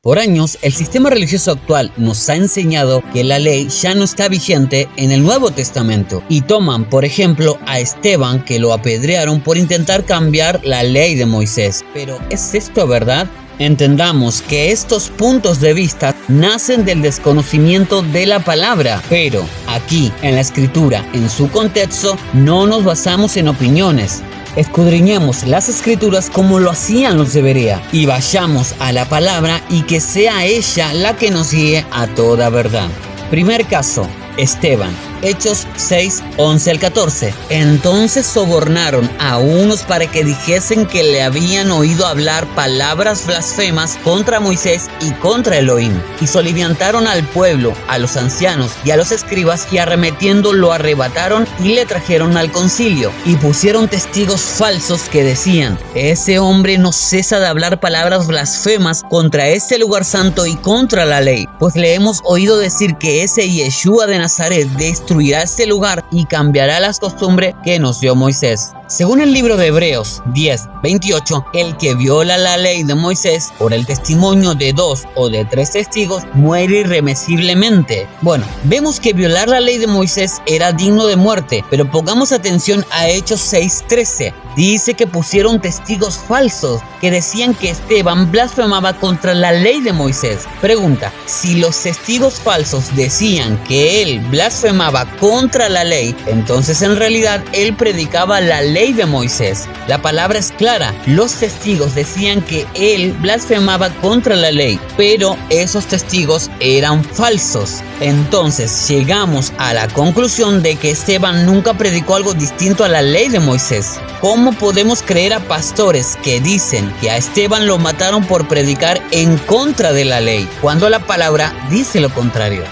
Por años, el sistema religioso actual nos ha enseñado que la ley ya no está vigente en el Nuevo Testamento y toman, por ejemplo, a Esteban, que lo apedrearon por intentar cambiar la ley de Moisés. Pero ¿es esto verdad? Entendamos que estos puntos de vista nacen del desconocimiento de la palabra, pero aquí, en la Escritura, en su contexto, no nos basamos en opiniones. Escudriñemos las Escrituras como lo hacían los de Berea y vayamos a la palabra y que sea ella la que nos guíe a toda verdad. Primer caso, Esteban. Hechos 6, 11 al 14. Entonces sobornaron a unos para que dijesen que le habían oído hablar palabras blasfemas contra Moisés y contra Elohim. Y soliviantaron al pueblo, a los ancianos y a los escribas, y arremetiendo lo arrebataron y le trajeron al concilio. Y pusieron testigos falsos que decían: ese hombre no cesa de hablar palabras blasfemas contra este lugar santo y contra la ley. Pues le hemos oído decir que ese Yeshua de Nazaret destruirá este lugar y cambiará las costumbres que nos dio Moisés. Según el libro de Hebreos 10, 28, el que viola la ley de Moisés por el testimonio de 2 o de 3 testigos muere irremisiblemente. Bueno, vemos que violar la ley de Moisés era digno de muerte, pero pongamos atención a Hechos 6:13. Dice que pusieron testigos falsos que decían que Esteban blasfemaba contra la ley de Moisés. Pregunta: si los testigos falsos decían que él blasfemaba contra la ley, entonces en realidad él predicaba la ley de Moisés. La palabra es clara: los testigos decían que él blasfemaba contra la ley, pero esos testigos eran falsos. Entonces llegamos a la conclusión de que Esteban nunca predicó algo distinto a la ley de Moisés. ¿Cómo podemos creer a pastores que dicen que a Esteban lo mataron por predicar en contra de la ley, cuando la palabra dice lo contrario?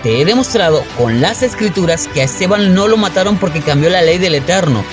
Te he demostrado con las Escrituras que a Esteban no lo mataron porque cambió la ley del Eterno.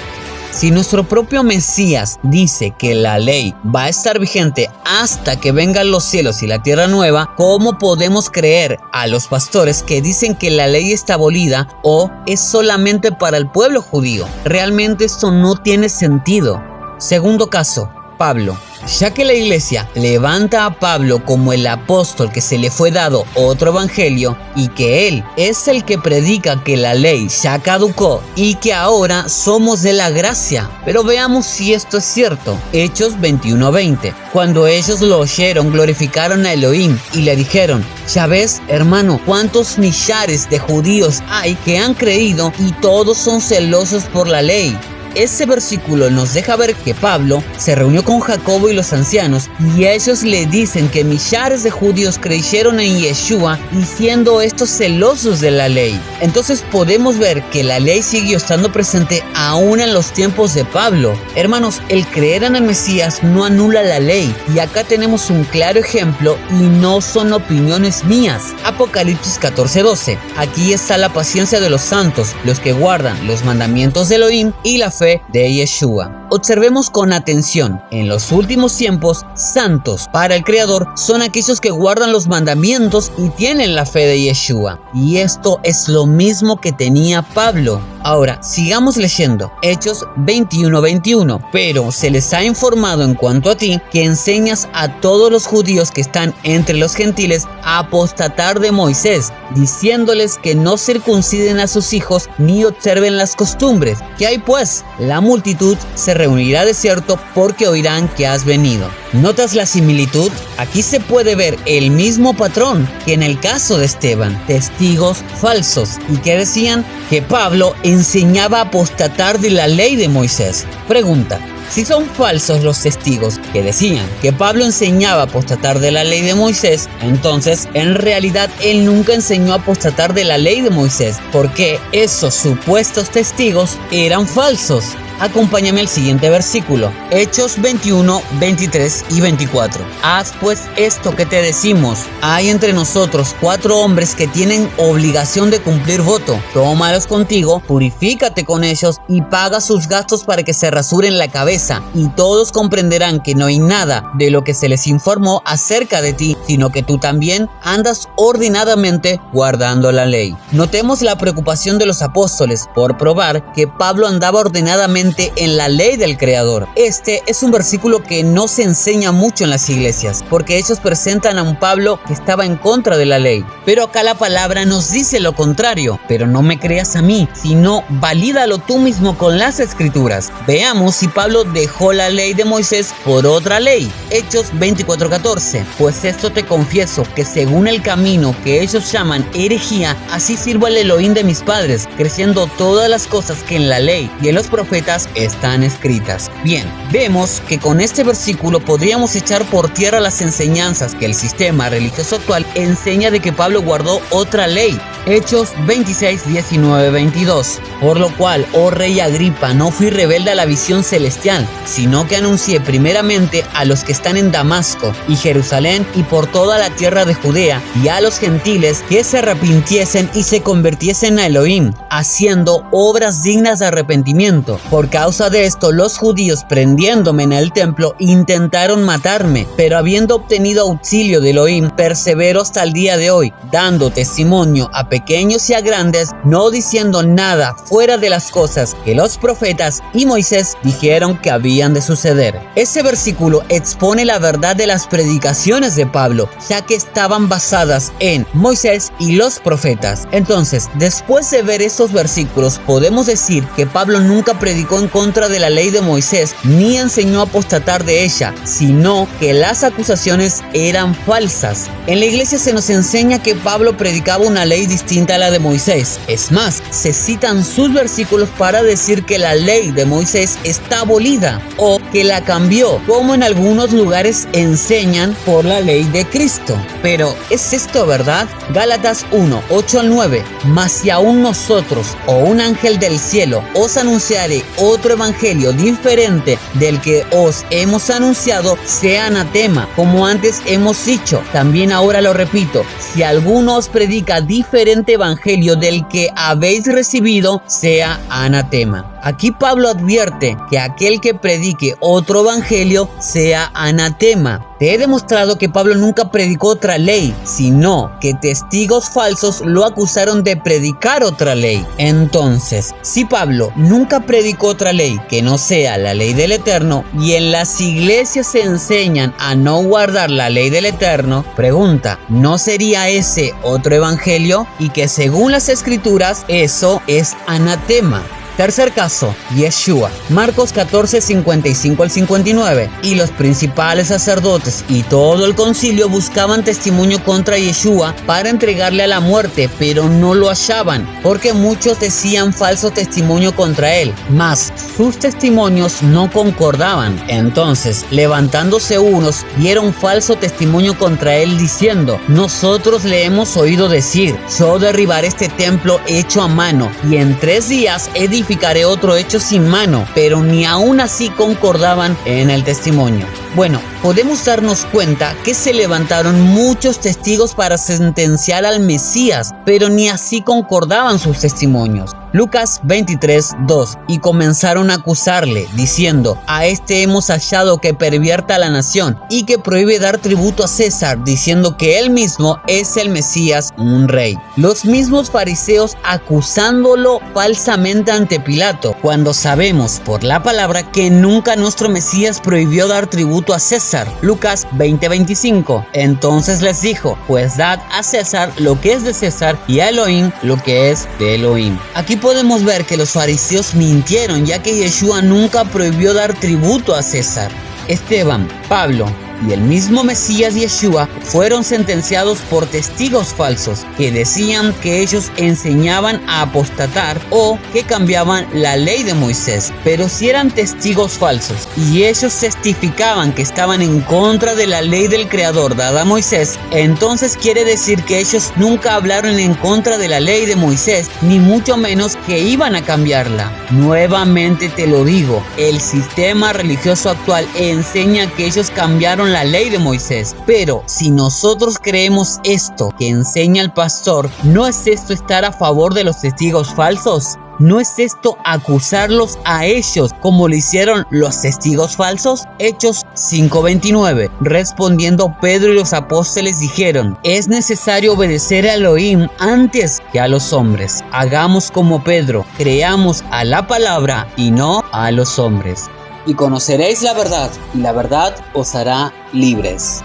Si nuestro propio Mesías dice que la ley va a estar vigente hasta que vengan los cielos y la tierra nueva, ¿cómo podemos creer a los pastores que dicen que la ley está abolida o es solamente para el pueblo judío? Realmente esto no tiene sentido. Segundo caso, Pablo. Ya que la iglesia levanta a Pablo como el apóstol que se le fue dado otro evangelio y que él es el que predica que la ley ya caducó y que ahora somos de la gracia. Pero veamos si esto es cierto. Hechos 21:20. Cuando ellos lo oyeron, glorificaron a Elohim y le dijeron: ya ves, hermano, cuántos millares de judíos hay que han creído y todos son celosos por la ley. Ese versículo nos deja ver que Pablo se reunió con Jacobo y los ancianos y ellos le dicen que millares de judíos creyeron en Yeshua y siendo estos celosos de la ley. Entonces podemos ver que la ley siguió estando presente aún en los tiempos de Pablo. Hermanos, el creer en el Mesías no anula la ley y acá tenemos un claro ejemplo y no son opiniones mías. Apocalipsis 14:12. Aquí está la paciencia de los santos, los que guardan los mandamientos de Elohim y la fe de Yeshua. Observemos con atención. En los últimos tiempos, santos para el Creador son aquellos que guardan los mandamientos y tienen la fe de Yeshua. Y esto es lo mismo que tenía Pablo. Ahora, sigamos leyendo. Hechos 21:21. Pero se les ha informado en cuanto a ti que enseñas a todos los judíos que están entre los gentiles a apostatar de Moisés, diciéndoles que no circunciden a sus hijos ni observen las costumbres. ¿Qué hay pues? La multitud se reunirá de cierto porque oirán que has venido. ¿Notas la similitud? Aquí se puede ver el mismo patrón que en el caso de Esteban. Testigos falsos. ¿Y qué decían? Que Pablo enseñaba a apostatar de la ley de Moisés. Pregunta: si son falsos los testigos que decían que Pablo enseñaba a apostatar de la ley de Moisés, entonces en realidad él nunca enseñó a apostatar de la ley de Moisés, porque esos supuestos testigos eran falsos. Acompáñame al siguiente versículo, Hechos 21, 23 y 24. Haz pues esto que te decimos. Hay entre nosotros 4 hombres que tienen obligación de cumplir voto. Tómalos contigo, purifícate con ellos y paga sus gastos para que se rasuren la cabeza. Y todos comprenderán que no hay nada de lo que se les informó acerca de ti, sino que tú también andas ordenadamente guardando la ley. Notemos la preocupación de los apóstoles por probar que Pablo andaba ordenadamente firmemente en la ley del Creador. Este es un versículo que no se enseña mucho en las iglesias, porque ellos presentan a un Pablo que estaba en contra de la ley. Pero acá la palabra nos dice lo contrario. Pero no me creas a mí, sino valídalo tú mismo con las escrituras. Veamos si Pablo dejó la ley de Moisés por otra ley. Hechos 24:14. Pues esto te confieso, que según el camino que ellos llaman herejía, así sirvo al Elohim de mis padres, creciendo todas las cosas que en la ley y en los profetas están escritas. Bien, vemos que con este versículo podríamos echar por tierra las enseñanzas que el sistema religioso actual enseña de que Pablo guardó otra ley. Hechos 26, 19, 22. Por lo cual, oh rey Agripa, no fui rebelde a la visión celestial, sino que anuncié primeramente a los que están en Damasco y Jerusalén y por toda la tierra de Judea y a los gentiles que se arrepintiesen y se convirtiesen a Elohim, haciendo obras dignas de arrepentimiento. Por causa de esto, los judíos, prendiéndome en el templo, intentaron matarme, pero habiendo obtenido auxilio de Elohim, persevero hasta el día de hoy, dando testimonio a pequeños y a grandes, no diciendo nada fuera de las cosas que los profetas y Moisés dijeron que habían de suceder. Ese versículo expone la verdad de las predicaciones de Pablo, ya que estaban basadas en Moisés y los profetas. Entonces, después de ver estos versículos, podemos decir que Pablo nunca predicó en contra de la ley de Moisés, ni enseñó a apostatar de ella, sino que las acusaciones eran falsas. En la iglesia se nos enseña que Pablo predicaba una ley distinta a la de Moisés. Es más, se citan sus versículos para decir que la ley de Moisés está abolida o que la cambió, como en algunos lugares enseñan, por la ley de Cristo. Pero, ¿es esto verdad? Gálatas 1, 8 al 9. Mas si aún nosotros o un ángel del cielo os anunciare otro evangelio diferente del que os hemos anunciado, sea anatema, como antes hemos dicho. También ahora lo repito, si alguno os predica diferente evangelio del que habéis recibido, sea anatema. Aquí Pablo advierte que aquel que predique otro evangelio sea anatema. Te he demostrado que Pablo nunca predicó otra ley, sino que testigos falsos lo acusaron de predicar otra ley. Entonces, si Pablo nunca predicó otra ley que no sea la ley del Eterno, y en las iglesias se enseñan a no guardar la ley del Eterno, pregunta, ¿no sería ese otro evangelio? Y que según las escrituras, eso es anatema. Tercer caso, Yeshua. Marcos 14, 55 al 59. Y los principales sacerdotes y todo el concilio buscaban testimonio contra Yeshua para entregarle a la muerte, pero no lo hallaban, porque muchos decían falso testimonio contra él, mas sus testimonios no concordaban. Entonces, levantándose unos, dieron falso testimonio contra él, diciendo, nosotros le hemos oído decir, yo derribaré este templo hecho a mano, y en 3 días edificaré otro hecho sin mano, pero ni aún así concordaban en el testimonio. Bueno, podemos darnos cuenta que se levantaron muchos testigos para sentenciar al Mesías, pero ni así concordaban sus testimonios. Lucas 23, 2. Y comenzaron a acusarle, diciendo, a este hemos hallado que pervierta a la nación y que prohíbe dar tributo a César, diciendo que él mismo es el Mesías, un rey. Los mismos fariseos acusándolo falsamente ante Pilato, cuando sabemos por la palabra que nunca nuestro Mesías prohibió dar tributo a César. Lucas 20, 25. Entonces les dijo, pues dad a César lo que es de César y a Elohim lo que es de Elohim. Aquí podemos ver que los fariseos mintieron, ya que Yeshua nunca prohibió dar tributo a César. Esteban, Pablo y el mismo Mesías Yeshua fueron sentenciados por testigos falsos que decían que ellos enseñaban a apostatar o que cambiaban la ley de Moisés. Pero si eran testigos falsos y ellos testificaban que estaban en contra de la ley del Creador dada a Moisés, entonces quiere decir que ellos nunca hablaron en contra de la ley de Moisés, ni mucho menos que iban a cambiarla. Nuevamente te lo digo, el sistema religioso actual enseña que ellos cambiaron la ley de Moisés, pero si nosotros creemos esto que enseña el pastor, ¿no es esto estar a favor de los testigos falsos? ¿No es esto acusarlos a ellos como lo hicieron los testigos falsos? Hechos 5:29. Respondiendo Pedro y los apóstoles dijeron: es necesario obedecer a Elohim antes que a los hombres. Hagamos como Pedro, creamos a la palabra y no a los hombres. Y conoceréis la verdad, y la verdad os hará libres.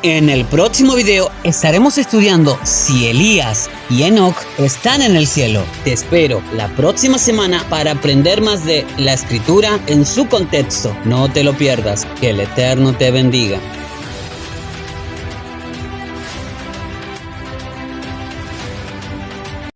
En el próximo video estaremos estudiando si Elías y Enoc están en el cielo. Te espero la próxima semana para aprender más de la Escritura en su contexto. No te lo pierdas. Que el Eterno te bendiga.